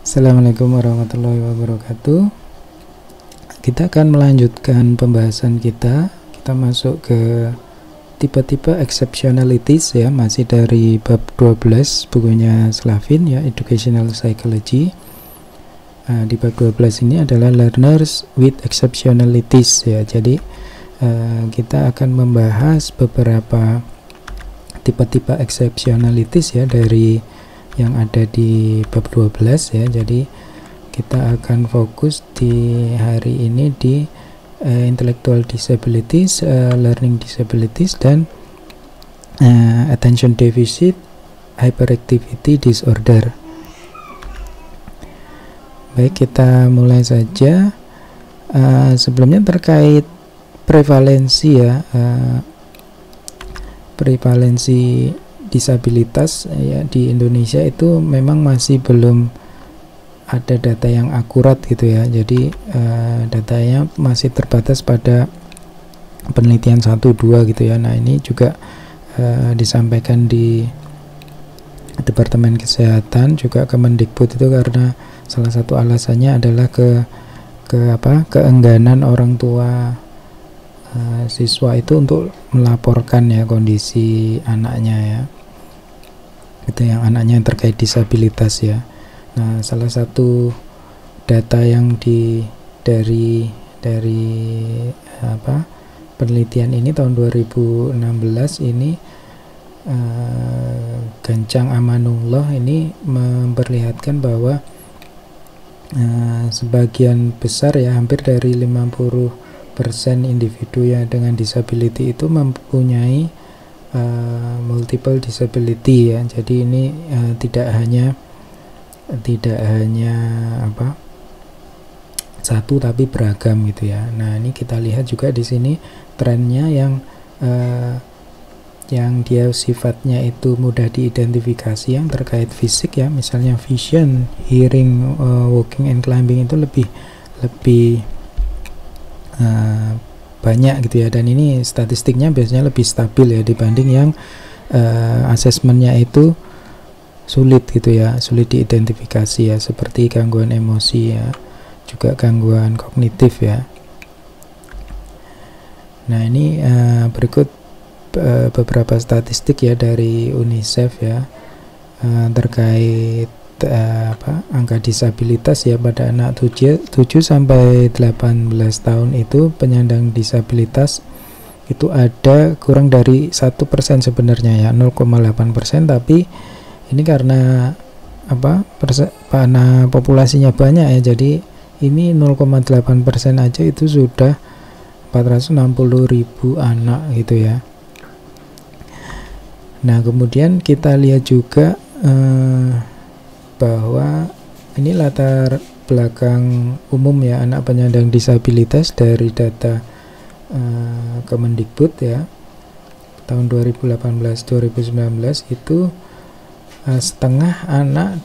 Assalamualaikum warahmatullahi wabarakatuh. Kita akan melanjutkan pembahasan kita. Kita masuk ke tipe-tipe exceptionalities ya, masih dari bab 12 bukunya Slavin ya, Educational Psychology. Di bab 12 ini adalah learners with exceptionalities ya. Jadi kita akan membahas beberapa tipe-tipe exceptionalities ya dari yang ada di bab 12 ya. Jadi kita akan fokus di hari ini di intellectual disabilities, learning disabilities, dan attention deficit hyperactivity disorder. Baik, kita mulai saja. Sebelumnya terkait prevalensi ya, prevalensi disabilitas ya di Indonesia itu memang masih belum ada data yang akurat gitu ya. Jadi datanya masih terbatas pada penelitian 1-2 gitu ya. Nah, ini juga disampaikan di Departemen Kesehatan, juga Kemendikbud itu karena salah satu alasannya adalah keengganan orang tua siswa itu untuk melaporkan ya kondisi anaknya ya. Itu yang anaknya yang terkait disabilitas ya. Nah, salah satu data yang dari penelitian ini tahun 2016 ini, Gancang Amanullah ini memperlihatkan bahwa sebagian besar ya, hampir dari 50% individu yang dengan disability itu mempunyai multiple disability ya. Jadi ini tidak hanya satu tapi beragam gitu ya. Nah, ini kita lihat juga di sini trennya yang dia sifatnya itu mudah diidentifikasi yang terkait fisik ya, misalnya vision, hearing, walking and climbing itu lebih banyak gitu ya. Dan ini statistiknya biasanya lebih stabil ya dibanding yang asesmennya itu sulit gitu ya, sulit diidentifikasi ya, seperti gangguan emosi ya, juga gangguan kognitif ya. Nah, ini berikut beberapa statistik ya dari UNICEF ya, terkait angka disabilitas ya pada anak 7 sampai 18 tahun itu penyandang disabilitas itu ada kurang dari 1% sebenarnya ya, 0,8%, tapi ini karena karena populasinya banyak ya, jadi ini 0,8% aja itu sudah 460.000 anak gitu ya. Nah, kemudian kita lihat juga bahwa ini latar belakang umum ya anak penyandang disabilitas dari data Kemendikbud ya tahun 2018-2019 itu setengah anak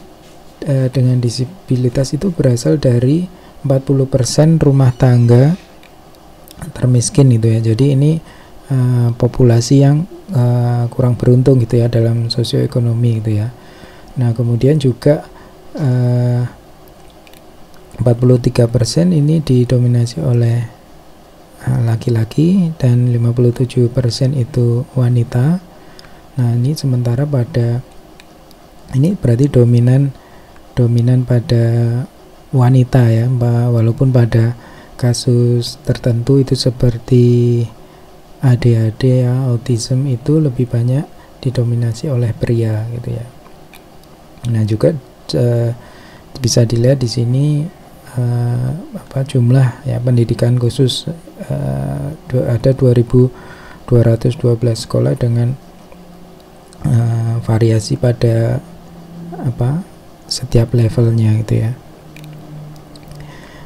dengan disabilitas itu berasal dari 40% rumah tangga termiskin gitu ya. Jadi ini populasi yang kurang beruntung gitu ya dalam sosioekonomi gitu ya. Nah, kemudian juga 43% ini didominasi oleh laki-laki dan 57% itu wanita. Nah, ini sementara pada ini berarti dominan pada wanita ya, walaupun pada kasus tertentu itu seperti ADHD ya, autism itu lebih banyak didominasi oleh pria gitu ya. Nah, juga bisa dilihat di sini jumlah ya pendidikan khusus ada 2.212 sekolah dengan variasi pada setiap levelnya gitu ya.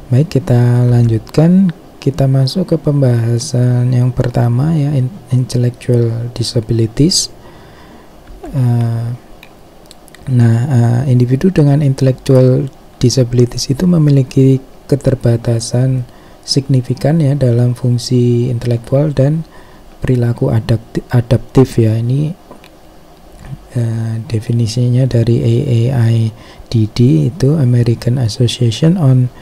Baik, kita lanjutkan. Kita masuk ke pembahasan yang pertama ya, intellectual disabilities. Individu dengan intellectual disabilities itu memiliki keterbatasan signifikan ya dalam fungsi intelektual dan perilaku adaptif ya. Ini Definisinya dari AAIDD itu American Association on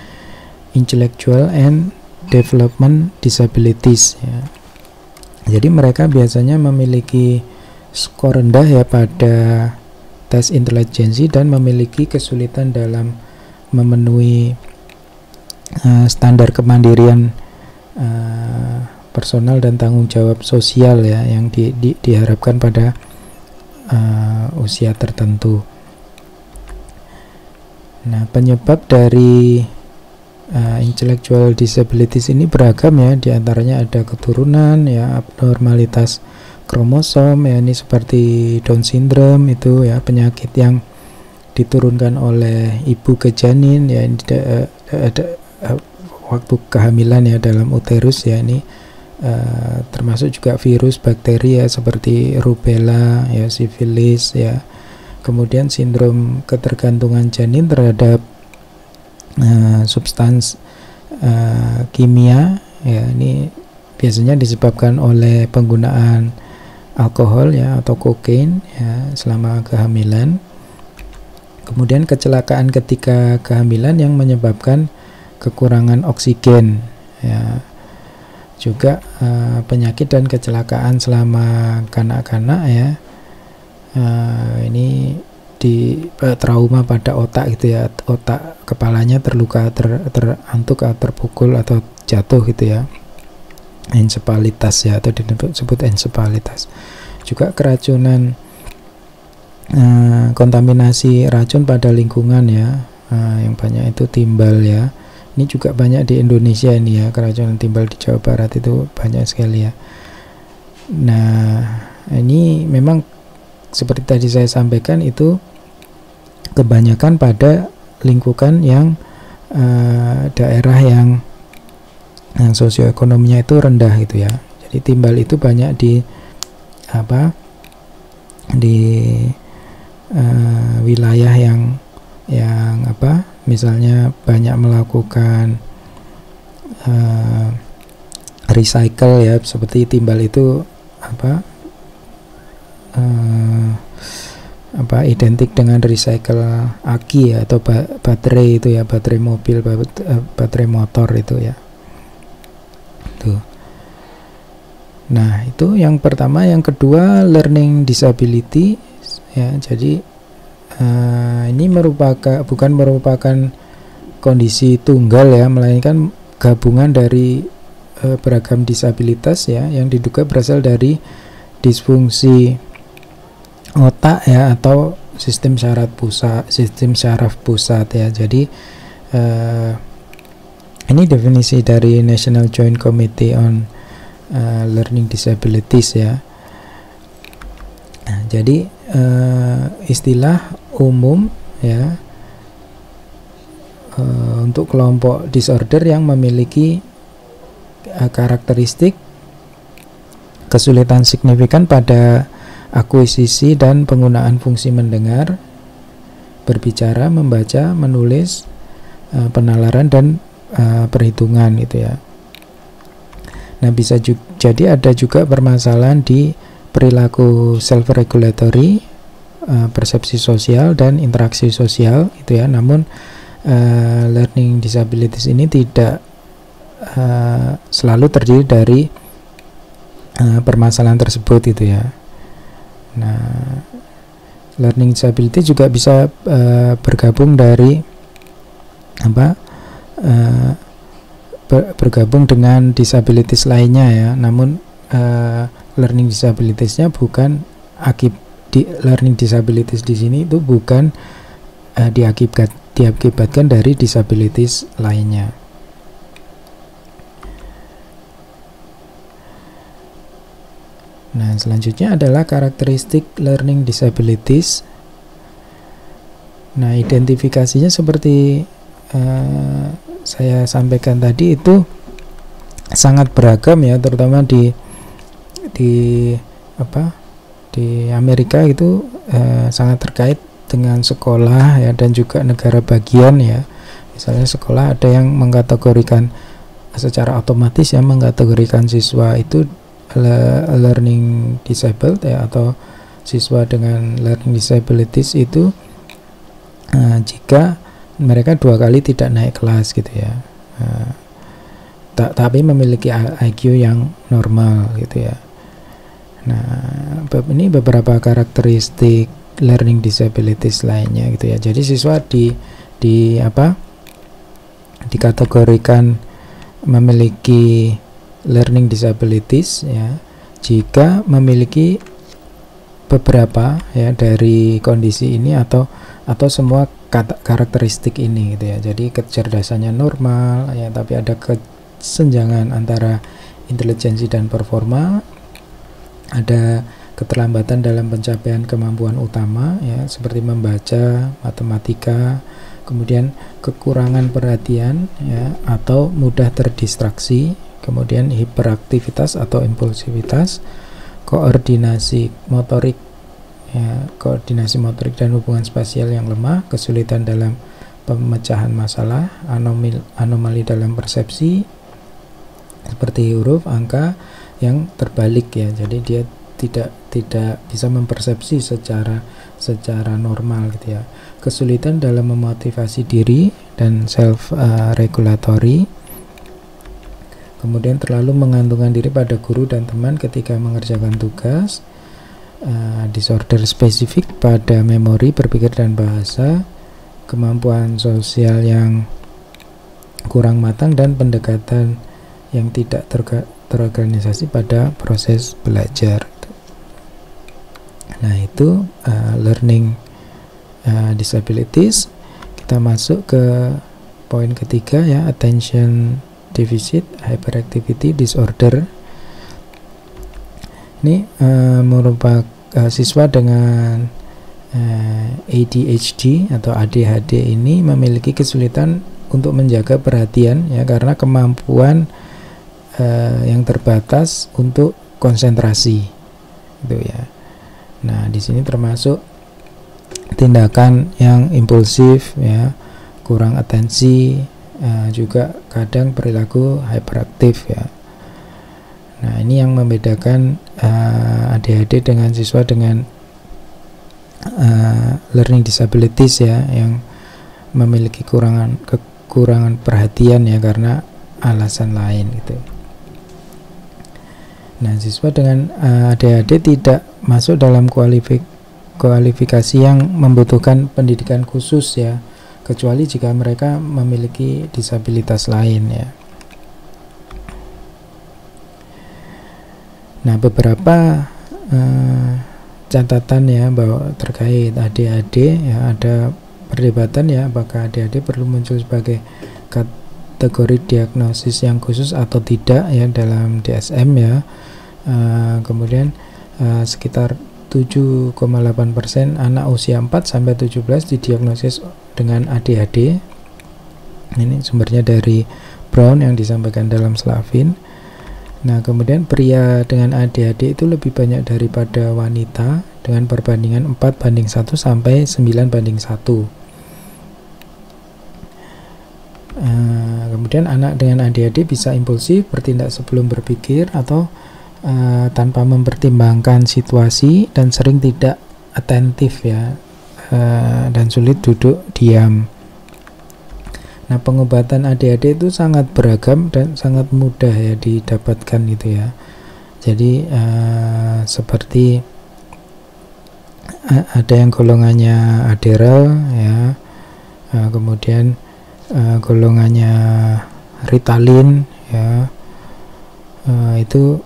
Intellectual and Development Disabilities ya. Jadi mereka biasanya memiliki skor rendah ya pada tes intelijensi dan memiliki kesulitan dalam memenuhi standar kemandirian personal dan tanggung jawab sosial ya yang diharapkan pada usia tertentu. Nah, penyebab dari intellectual disabilities ini beragam ya, diantaranya ada keturunan ya, abnormalitas kromosom ya, ini seperti Down syndrome itu ya, penyakit yang diturunkan oleh ibu ke janin ya, ada waktu kehamilan ya dalam uterus ya, ini termasuk juga virus, bakteri ya seperti rubella ya, sifilis ya. Kemudian sindrom ketergantungan janin terhadap substans kimia ya, ini biasanya disebabkan oleh penggunaan alkohol ya atau kokain ya selama kehamilan. Kemudian kecelakaan ketika kehamilan yang menyebabkan kekurangan oksigen ya. Juga penyakit dan kecelakaan selama kanak-kanak ya, ini di trauma pada otak gitu ya, otak kepalanya terluka, terantuk atau terpukul atau jatuh gitu ya, encephalitis ya, atau disebut encephalitis. Juga keracunan, kontaminasi racun pada lingkungan ya, yang banyak itu timbal ya. Ini juga banyak di Indonesia ini ya, keracunan timbal di Jawa Barat itu banyak sekali ya. Nah, ini memang seperti tadi saya sampaikan itu kebanyakan pada lingkungan yang daerah yang sosioekonominya itu rendah gitu ya. Jadi timbal itu banyak di wilayah yang misalnya banyak melakukan recycle ya, seperti timbal itu identik dengan recycle aki ya, atau baterai itu ya, baterai mobil, baterai motor itu ya. Tuh. Nah, itu yang pertama. Yang kedua, learning disability ya. Jadi ini bukan merupakan kondisi tunggal ya, melainkan gabungan dari beragam disabilitas ya, yang diduga berasal dari disfungsi otak ya, atau sistem syaraf pusat ya. Jadi ini definisi dari National Joint Committee on Learning Disabilities ya. Nah, jadi istilah umum ya untuk kelompok disorder yang memiliki karakteristik kesulitan signifikan pada akuisisi dan penggunaan fungsi mendengar, berbicara, membaca, menulis, penalaran dan perhitungan gitu ya. Nah, bisa jadi ada juga permasalahan di perilaku self-regulatory, persepsi sosial dan interaksi sosial itu ya. Namun learning disabilities ini tidak selalu terdiri dari permasalahan tersebut itu ya. Nah, learning disability juga bisa bergabung dari bergabung dengan disabilities lainnya ya. Namun learning disabilitiesnya bukan learning disabilities di sini itu bukan diakibatkan dari disabilities lainnya. Nah, selanjutnya adalah karakteristik learning disabilities. Nah, identifikasinya seperti saya sampaikan tadi itu sangat beragam ya, terutama di Amerika itu sangat terkait dengan sekolah ya, dan juga negara bagian ya. Misalnya sekolah ada yang mengkategorikan secara otomatis ya, mengkategorikan siswa itu learning disabled ya, atau siswa dengan learning disabilities itu jika mereka 2 kali tidak naik kelas gitu ya, tapi memiliki IQ yang normal gitu ya. Nah, ini beberapa karakteristik learning disabilities lainnya gitu ya. Jadi siswa dikategorikan memiliki learning disabilities ya jika memiliki beberapa ya dari kondisi ini atau semua karakteristik ini gitu ya. Jadi kecerdasannya normal ya, tapi ada kesenjangan antara intelijensi dan performa, ada keterlambatan dalam pencapaian kemampuan utama ya seperti membaca, matematika, kemudian kekurangan perhatian ya atau mudah terdistraksi, kemudian hiperaktivitas atau impulsivitas, koordinasi motorik ya, koordinasi motorik dan hubungan spasial yang lemah, kesulitan dalam pemecahan masalah, anomali dalam persepsi seperti huruf, angka yang terbalik ya. Jadi dia tidak bisa mempersepsi secara normal gitu ya. Kesulitan dalam memotivasi diri dan self regulatory. Kemudian terlalu mengantungkan diri pada guru dan teman ketika mengerjakan tugas. Disorder spesifik pada memori, berpikir dan bahasa, kemampuan sosial yang kurang matang dan pendekatan yang tidak terorganisasi pada proses belajar. Nah, itu learning disabilities. Kita masuk ke poin ketiga ya, attention deficit hyperactivity disorder. Ini merupakan siswa dengan ADHD atau ADHD ini memiliki kesulitan untuk menjaga perhatian ya karena kemampuan yang terbatas untuk konsentrasi gitu ya. Nah, di sini termasuk tindakan yang impulsif ya, kurang atensi, juga kadang perilaku hyperaktif ya. Nah, ini yang membedakan ADHD dengan siswa dengan learning disabilities ya, yang memiliki kekurangan perhatian ya karena alasan lain gitu. Nah, siswa dengan ADHD tidak masuk dalam kualifikasi yang membutuhkan pendidikan khusus ya, kecuali jika mereka memiliki disabilitas lain ya. Nah, beberapa catatan ya bahwa terkait ADHD ya, ada perdebatan ya apakah ADHD perlu muncul sebagai kategori diagnosis yang khusus atau tidak ya dalam DSM ya. Kemudian sekitar 7,8% anak usia 4-17 didiagnosis dengan ADHD. Ini sumbernya dari Brown yang disampaikan dalam Slavin. Nah, kemudian pria dengan ADHD itu lebih banyak daripada wanita dengan perbandingan 4:1 sampai 9:1. Kemudian anak dengan ADHD bisa impulsif, bertindak sebelum berpikir atau tanpa mempertimbangkan situasi dan sering tidak atentif ya, dan sulit duduk diam. Nah, pengobatan ADHD itu sangat beragam dan sangat mudah ya didapatkan gitu ya. Jadi seperti ada yang golongannya Adderall ya, kemudian golongannya Ritalin ya, itu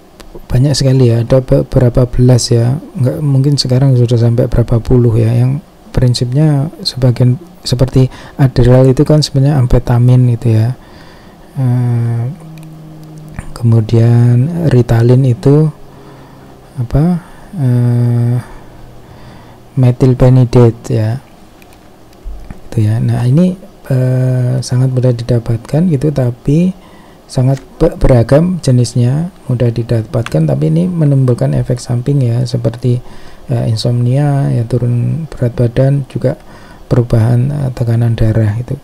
banyak sekali ya, ada berapa belas ya, nggak mungkin sekarang sudah sampai berapa puluh ya, yang prinsipnya sebagian seperti Adderall itu kan sebenarnya amfetamin gitu ya. Kemudian Ritalin itu apa, methylphenidate ya gitu ya. Nah, ini sangat mudah didapatkan gitu, tapi sangat beragam jenisnya, mudah didapatkan, tapi ini menimbulkan efek samping ya seperti insomnia ya, turun berat badan, juga perubahan tekanan darah itu.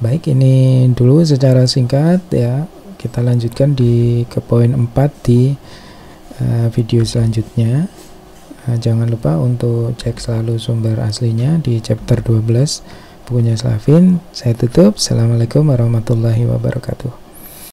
Baik, ini dulu secara singkat ya, kita lanjutkan ke poin 4 di video selanjutnya. Jangan lupa untuk cek selalu sumber aslinya di chapter 12 bukunya Slavin. Saya tutup. Assalamualaikum warahmatullahi wabarakatuh.